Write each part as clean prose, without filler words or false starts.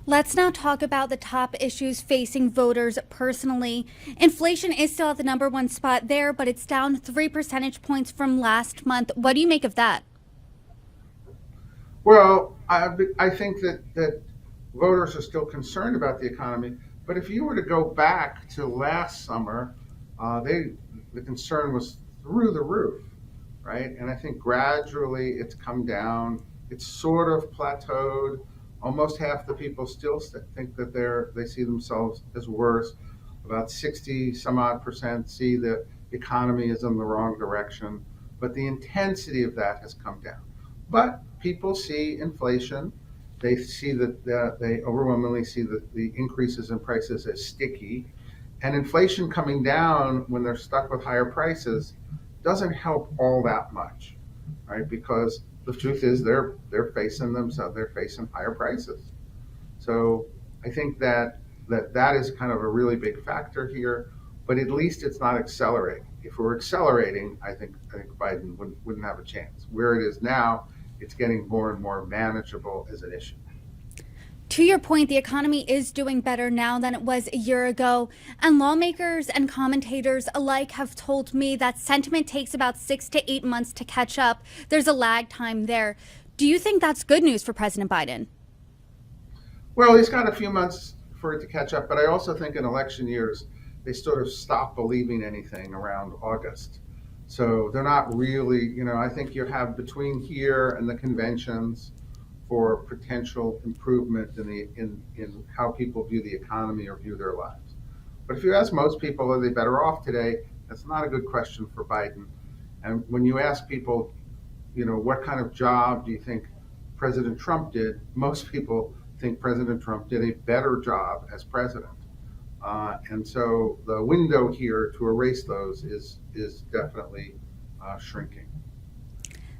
Let's now talk about the top issues facing voters personally. Inflation is still at the number one spot there, but it's down 3 percentage points from last month. What do you make of that? Well, I think that voters are still concerned about the economy. But if you were to go back to last summer, the concern was through the roof, right? And I think gradually it's come down. It's sort of plateaued. Almost half the people still think that they see themselves as worse. About 60 some odd percent see the economy is in the wrong direction. But the intensity of that has come down. But people see inflation. They see that they overwhelmingly see that the increases in prices as sticky, and inflation coming down when they're stuck with higher prices doesn't help all that much, right? Because the truth is they're facing themselves, they're facing higher prices. So I think that is kind of a really big factor here, but at least it's not accelerating. If it were accelerating, I think Biden wouldn't have a chance. Where it is now, it's getting more and more manageable as an issue. To your point, the economy is doing better now than it was a year ago. And lawmakers and commentators alike have told me that sentiment takes about 6 to 8 months to catch up. There's a lag time there. Do you think that's good news for President Biden? Well, he's got a few months for it to catch up, but I also think in election years, they sort of stop believing anything around August. So they're not really, I think you have between here and the conventions for potential improvement in how people view the economy or view their lives. But if you ask most people, are they better off today? That's not a good question for Biden. And when you ask people, what kind of job do you think President Trump did? Most people think President Trump did a better job as president. And so the window here to erase those is definitely shrinking.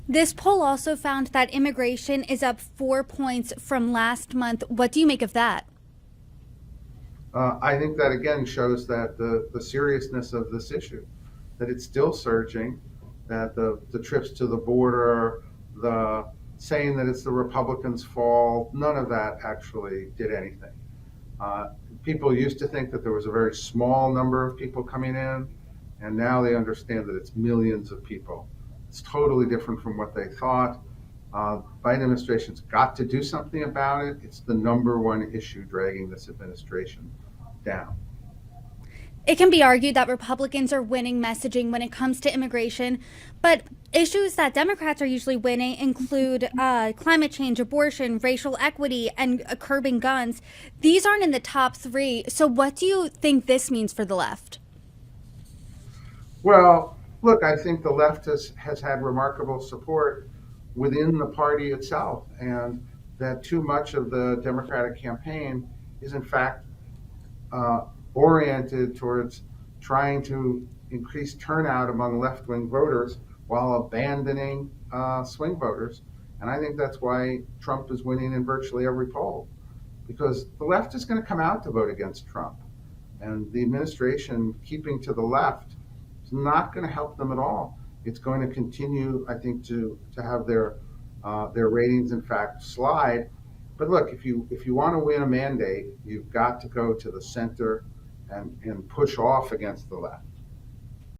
This poll also found that immigration is up 4 points from last month. What do you make of that? I think that again shows that the seriousness of this issue, that it's still surging, that the trips to the border, the saying that it's the Republicans' fault, none of that actually did anything. Uh, People used to think that there was a very small number of people coming in, and now they understand that it's millions of people. It's totally different from what they thought. Biden administration's got to do something about it. It's the number one issue dragging this administration down. It can be argued that Republicans are winning messaging when it comes to immigration, but issues that Democrats are usually winning include climate change, abortion, racial equity, and curbing guns. These aren't in the top three. So, what do you think this means for the left? Well, look, I think the left has had remarkable support within the party itself, and that too much of the Democratic campaign is, in fact, uh, oriented towards trying to increase turnout among left wing voters while abandoning swing voters. And I think that's why Trump is winning in virtually every poll, because the left is going to come out to vote against Trump. And the administration keeping to the left is not going to help them at all. It's going to continue, I think, to have their ratings, in fact, slide. But look, if you want to win a mandate, you've got to go to the center and push off against the left.